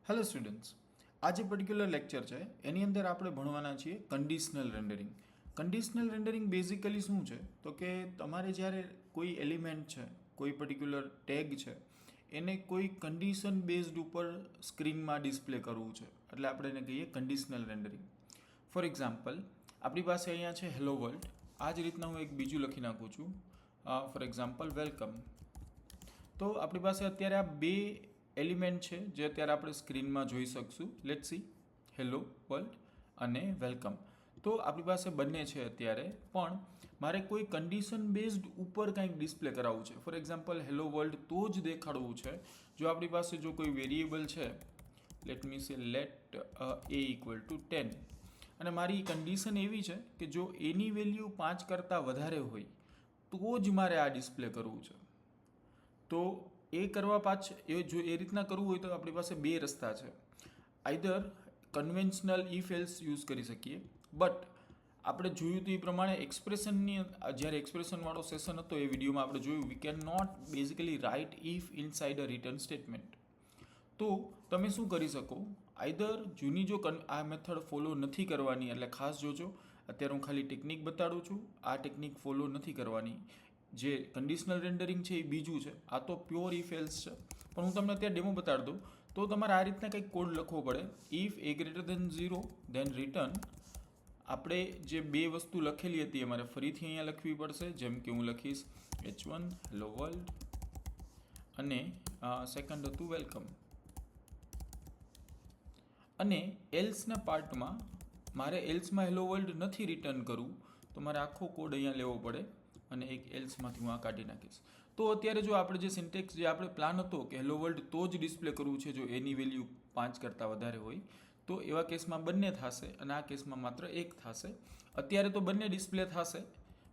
Hello students, આ જે particular lecture છે એની અંદર આપણે ભણવાના છીએ conditional rendering. Conditional rendering basically શું છે તો કે તમારે જ્યારે કોઈ એલિમેન્ટ છે, કોઈ પર્ટિક્યુલર ટેગ છે, એને કોઈ કન્ડિશન બેઝડ ઉપર સ્ક્રીનમાં ડિસ્પ્લે કરવું છે, એટલે આપણે એને કહીએ કન્ડિશનલ રેન્ડરિંગ. ફોર એક્ઝામ્પલ, આપણી પાસે અહીંયા છે હેલો વર્લ્ડ. આ જ રીતના હું એક બીજું લખી નાખું છું, ફોર એક્ઝામ્પલ વેલકમ. તો આપણી પાસે અત્યારે આ બે એલિમેન્ટ છે જે અત્યારે આપણે સ્ક્રીનમાં જોઈ શકશું. લેટ્સ સી હેલો વર્લ્ડ અને વેલકમ. તો આપણી પાસે બંને છે અત્યારે, પણ મારે કોઈ કન્ડિશન બેઝડ ઉપર કંઈક ડિસ્પ્લે કરાવવું છે. ફોર એક્ઝામ્પલ હેલો વર્લ્ડ તો જ દેખાડવું છે જો આપણી પાસે જો કોઈ વેરિયેબલ છે, લેટ મી સે લેટ એ ઇક્વલ ટુ 10, અને મારી કન્ડિશન એવી છે કે જો એની વેલ્યુ 5 કરતાં વધારે હોય તો જ મારે આ ડિસ્પ્લે કરવું છે. તો એ કરવા જો એ રીતના કરવું હોય તો આપણી પાસે બે રસ્તા છે. Either conventional if else use કરી શકીએ, બટ આપણે જોયું તો એ પ્રમાણે એક્સપ્રેશનની જ્યારે એક્સપ્રેશનવાળો સેશન હતો એ વિડીયોમાં આપણે જોયું we can not basically write if inside a return statement. તો તમે શું કરી શકો, આઈધર જૂની જો આ મેથડ ફોલો નથી કરવાની, એટલે ખાસ જોજો, અત્યારે હું ખાલી ટેકનિક બતાડું છું, આ ટેકનિક ફોલો નથી કરવાની. જે કન્ડિશનલ રેન્ડરિંગ છે એ બીજું છે, આ તો પ્યોર ઇફ એલ્સ છે. પણ હું તમને અત્યારે ડેમો બતાડી દઉં. તો તમારે આ રીતના કંઈક કોડ લખવો પડે. If a greater than 0 then return. આપણે જે બે વસ્તુ લખેલી હતી અમારે ફરીથી અહીંયા લખવી પડશે. જેમ કે હું લખીશ H1 હેલો વર્લ્ડ અને સેકન્ડ હતું વેલકમ. અને એલ્સના પાર્ટમાં મારે એલ્સમાં હેલો વર્લ્ડ નથી રિટર્ન કરવું, તો મારે આખો કોડ અહીંયા લેવો પડે અને એક એલ્સમાંથી હું આ કાઢી નાખીશ. તો અત્યારે જો આપણે જે સિન્ટેક્સ જે આપણે પ્લાન હતો કે હેલો વર્લ્ડ તો જ ડિસ્પ્લે કરવું છે જો એની વેલ્યુ 5 કરતાં વધારે હોય, તો એવા કેસમાં બંને થશે અને આ કેસમાં માત્ર એક થશે. અત્યારે તો બંને ડિસ્પ્લે થશે,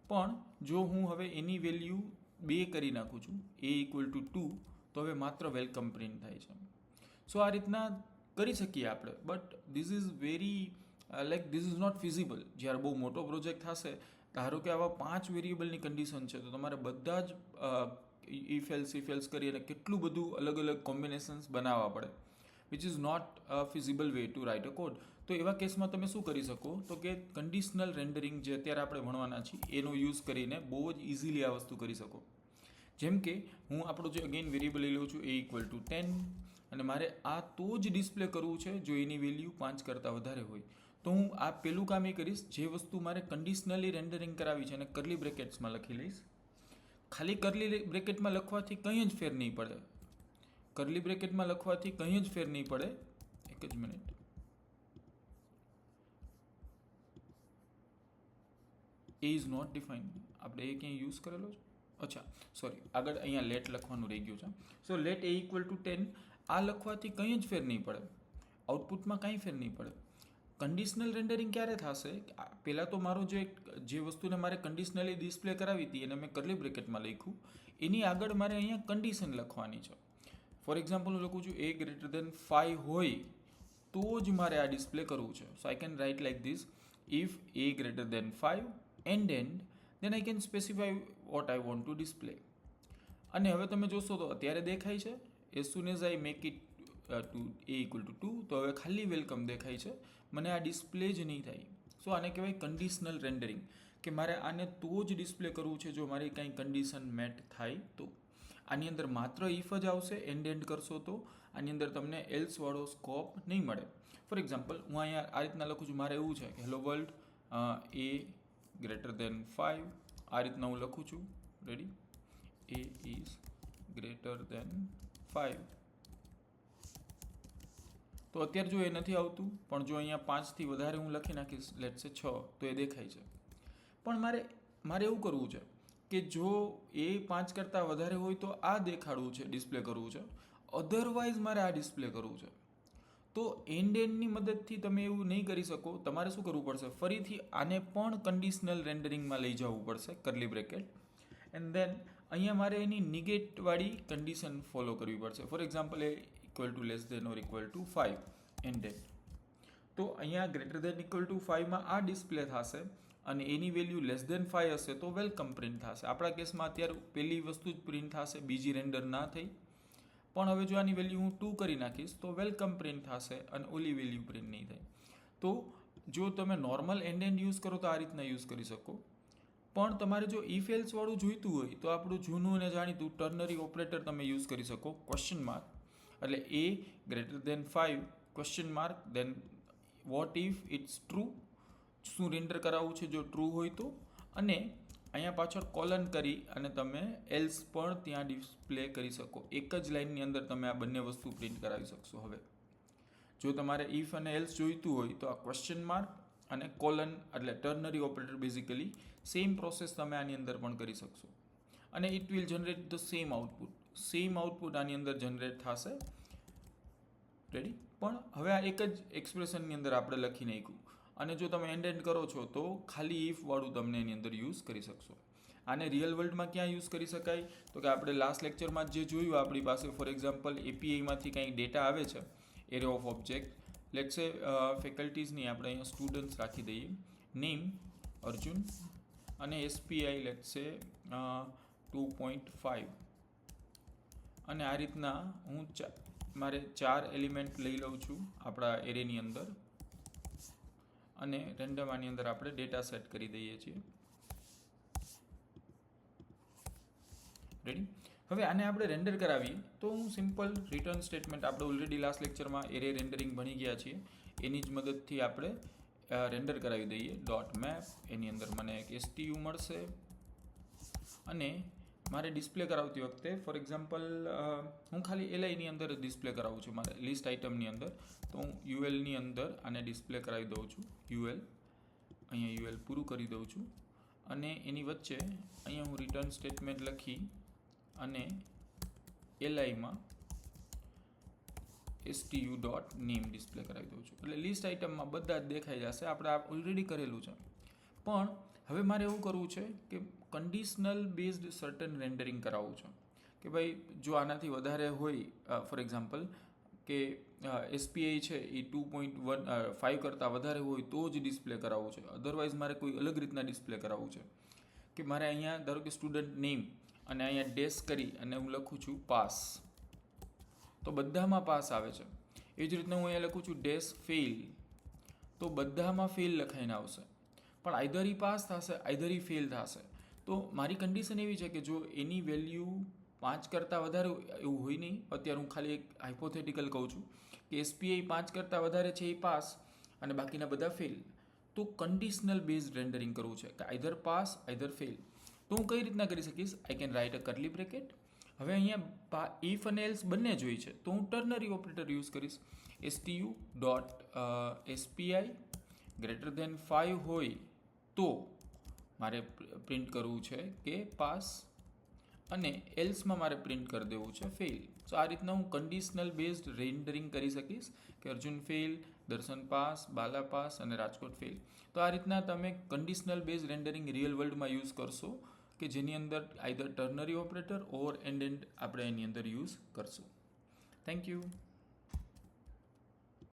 પણ જો હું હવે એની વેલ્યુ 2 કરી નાખું છું, એ ઇક્વલ ટુ 2, તો હવે માત્ર વેલકમ પ્રિન્ટ થાય છે. સો આ રીતના કરી શકીએ આપણે, but this is very this is not feasible. જ્યારે બહુ મોટો પ્રોજેક્ટ થશે, ધારો કે આવા 5 વેરિયેબલની કન્ડિશન છે, તો તમારે બધા જ ઇફ એલ્સ કરી અને કેટલું બધું અલગ અલગ કોમ્બિનેશન્સ બનાવવા પડે, which is not feasible way to write a code. તો એવા કેસમાં તમે શું કરી શકો તો કે કન્ડિશનલ રેન્ડરિંગ જે અત્યારે આપણે ભણવાના છીએ એનો યુઝ કરીને બહુ જ ઇઝીલી આ વસ્તુ કરી શકો. જેમ કે હું આપણો જે અગેન વેરિયેબલ લઈ લઉં છું એ ઇક્વલ ટુ 10, અને મારે આ તો જ ડિસ્પ્લે કરવું છે જો એની વેલ્યુ 5 કરતાં વધારે હોય. તો હું આ પહેલું કામ એ કરીશ, જે વસ્તુ મારે કન્ડિશનલી રેન્ડરિંગ કરાવી છે અને કરલી બ્રેકેટ્સમાં લખી લઈશ. ખાલી કરલી બ્રેકેટમાં લખવાથી કંઈ જ ફેર નહીં પડે. કરલી બ્રેકેટમાં લખવાથી કંઈ જ ફેર નહીં પડે. એક જ minute. A is not defined. આપણે એ ક્યાંય યુઝ કરેલો છે? અચ્છા, સોરી, આગળ અહીંયા લેટ લખવાનું રહી ગયું છે. સો લેટ એ ઇક્વલ ટુ 10, આ લખવાથી કંઈ જ ફેર નહીં પડે, આઉટપુટમાં કાંઈ ફેર નહીં પડે. કન્ડિશનલ રેન્ડરિંગ ક્યારે થશે? પહેલાં તો મારો જે વસ્તુને મારે કન્ડિશનલી ડિસ્પ્લે કરાવી હતી એને મેં કરલી બ્રેકેટમાં લખ્યું, એની આગળ મારે અહીંયા કન્ડિશન લખવાની છે. ફોર એક્ઝામ્પલ હું લખું છું એ ગ્રેટર દેન 5 હોય તો જ મારે આ ડિસ્પ્લે કરવું છે. So I can write like this, if a greater than 5 and then I can specify what I want to display. અને હવે તમે જોશો તો અત્યારે દેખાય છે. as soon as I make it to a equal to 2, તો હવે ખાલી વેલકમ દેખાય છે, મને આ ડિસ્પ્લે જ નહીં થાય. સો આને કહેવાય કન્ડિશનલ રેન્ડરિંગ, કે મારે આને તો જ ડિસ્પ્લે કરવું છે જો મારી કંઈ કન્ડિશન મેટ થાય તો. આની અંદર માત્ર ઇફ જ આવશે, એન્ડ કરશો તો આની અંદર તમને એલ્સવાળો સ્કોપ નહીં મળે. ફોર એક્ઝામ્પલ હું અહીંયા આ રીતના લખું છું, મારે એવું છે કે હેલો વર્લ્ડ એ ગ્રેટર દેન 5, આ રીતના હું લખું છું. Ready? A is greater than 5. તો અત્યારે જો એ નથી આવતું, પણ જો અહીંયા 5થી વધારે હું લખી નાખીશ, લેટ્સ સે 6, તો એ દેખાય છે. પણ મારે એવું કરવું છે કે જો એ 5 કરતાં વધારે હોય તો આ દેખાડવું છે, ડિસ્પ્લે કરવું છે, અધરવાઇઝ મારે આ ડિસ્પ્લે કરવું છે. તો એન્ડની મદદથી તમે એવું નહીં કરી શકો. તમારે શું કરવું પડશે? ફરીથી આને પણ કન્ડિશનલ રેન્ડરિંગમાં લઈ જવું પડશે, કરલી બ્રેકેટ, એન્ડ દેન અહીંયા મારે એની નિગેટવાળી કન્ડિશન ફોલો કરવી પડશે. For example a equal to less than or equal to 5 and તો અહીંયા ગ્રેટર દેન ઇક્વલ ટુ 5માં આ ડિસ્પ્લે થશે, અને એની વેલ્યુ લેસ દેન 5 હશે તો વેલકમ પ્રિન્ટ થશે. આપણા કેસમાં અત્યારે પહેલી વસ્તુ જ પ્રિન્ટ થશે, બીજી રેન્ડર ના થઈ. પણ હવે જો આની વેલ્યુ હું 2 કરી નાખીશ તો વેલકમ પ્રિન્ટ થશે અને ઓલી વેલ્યુ પ્રિન્ટ નહીં થાય. તો જો તમે નોર્મલ એન્ડ યુઝ કરો તો આ રીતના યુઝ કરી શકો. પણ તમારે જો ઇફ એલ્સ વાળું જોઈતું હોય તો આપણું જૂનું અને જાણીતું ટર્નરી ઓપરેટર તમે યુઝ કરી શકો, ક્વેશ્ચન માર્ક, એટલે a greater than 5 question mark, then what if it's true, શું રેન્ડર કરાવવું છે જો ટ્રુ હોય તો, અને અહીંયા પાછળ કોલન કરી અને તમે એલ્સ પણ ત્યાં ડિસ્પ્લે કરી શકો. એક જ લાઇનની અંદર તમે આ બંને વસ્તુ પ્રિન્ટ કરાવી શકશો. હવે જો તમારે ઇફ અને એલ્સ જોઈતું હોય તો આ ક્વેશ્ચન માર્ક અને કોલન એટલે ternary operator basically same process તમે આની અંદર પણ કરી શકશો અને it will generate the same output આની અંદર જનરેટ થશે. રેડી? પણ હવે આ એક જ એક્સપ્રેશનની અંદર આપણે લખી નાખ્યું અને જો તમે એન્ડ કરો છો તો ખાલી ઇફ વાળું તમને એની અંદર યુઝ કરી શકશો. આને રિયલ વર્લ્ડમાં ક્યાં યુઝ કરી શકાય તો કે આપણે લાસ્ટ લેક્ચરમાં જે જોયું, આપણી પાસે ફોર એક્ઝામ્પલ એપીઆઈમાંથી કંઈક ડેટા આવે છે, એરે ઓફ ઓબ્જેક્ટ, લેટ્સ સે ફેકલ્ટીઝની આપણે અહીંયા સ્ટુડન્ટ્સ રાખી દઈએ, નેમ અર્જુન અને એસપીઆઈ લેટ્સ સે 2.5 અને આ રીતના હું મારે 4 એલિમેન્ટ લઈ લઉં છું આપણા એરેની અંદર અને રેન્ડમ આની અંદર આપણે ડેટા સેટ કરી દઈએ છીએ. રેડી? હવે આને આપણે રેન્ડર કરાવીએ તો હું સિમ્પલ રિટર્ન સ્ટેટમેન્ટ, આપણે ઓલરેડી લાસ્ટ લેક્ચરમાં એરે રેન્ડરિંગ ભણી ગયા છીએ, એની જ મદદથી આપણે રેન્ડર કરાવી દઈએ. ડોટ મેપ, એની અંદર મને એક STU મળશે અને મારે ડિસ્પ્લે કરાવતી વખતે ફોર એક્ઝામ્પલ હું ખાલી LIની અંદર ડિસ્પ્લે કરાવું છું, મારે લિસ્ટ આઇટમની અંદર, તો હું ULની અંદર આને ડિસ્પ્લે કરાવી દઉં છું. અહીંયા UL પૂરું કરી દઉં છું અને એની વચ્ચે અહીંયા હું રિટર્ન સ્ટેટમેન્ટ લખી અને LIમાં STU ડોટ નેમ ડિસ્પ્લે કરાવી દઉં છું. એટલે લિસ્ટ આઇટમમાં બધા જ દેખાઈ જશે, આપણે આ ઓલરેડી કરેલું છે. પણ હવે મારે એવું કરવું છે કે કન્ડિશનલ બેઝડ સર્ટન રેન્ડરિંગ કરાવવું છે કે ભાઈ જો આનાથી વધારે હોય, ફોર એક્ઝામ્પલ કે SPI છે એ 2.5 કરતાં વધારે હોય તો જ ડિસ્પ્લે કરાવવું છે, અધરવાઇઝ મારે કોઈ અલગ રીતના ડિસ્પ્લે કરાવવું છે. કે મારે અહીંયા ધારો કે સ્ટુડન્ટ નેમ અને અહીંયા ડેશ કરી અને હું લખું છું પાસ, તો બધામાં પાસ આવે છે. એ જ રીતના હું અહીંયા લખું છું ડેશ ફેલ, તો બધામાં ફેલ લખાઈને આવશે. પણ આઈધર ઈ પાસ થશે, આઈધર ઈ ફેલ થશે. તો મારી કન્ડિશન એવી છે કે જો એની વેલ્યુ 5 કરતાં વધારે એવું હોય નહીં, અત્યારે હું ખાલી એક હાઇપોથેટિકલ કહું છું કે SPI 5 કરતાં વધારે છે એ પાસ અને બાકીના બધા ફેલ, તો કન્ડિશનલ બેઝ રેન્ડરિંગ કરવું છે કે આઈધર પાસ આઈધર ફેલ. તો હું કઈ રીતના કરી શકીશ? આઈ can write a curly bracket. હવે અહીંયા ઇફ અને એલ્સ બંને જોઈ છે તો હું ટર્નરી ઓપરેટર યુઝ કરીશ. STU dot SPI greater than 5 હોય તો મારે પ્રિન્ટ કરવું છે કે પાસ અને એલ્સમાં મારે પ્રિન્ટ કરી દેવું છે ફેલ. સો આ રીતના હું કન્ડિશનલ બેઝડ રેન્ડરિંગ કરી શકીશ કે અર્જુન ફેલ, દર્શન પાસ, બાલા પાસ અને રાજકોટ ફેલ. તો આ રીતના તમે કન્ડિશનલ બેઝ રેન્ડરિંગ રિયલ વર્લ્ડમાં યુઝ કરશો કે જેની અંદર either ternary operator or and આપણે એની અંદર યુઝ કરશું. Thank you.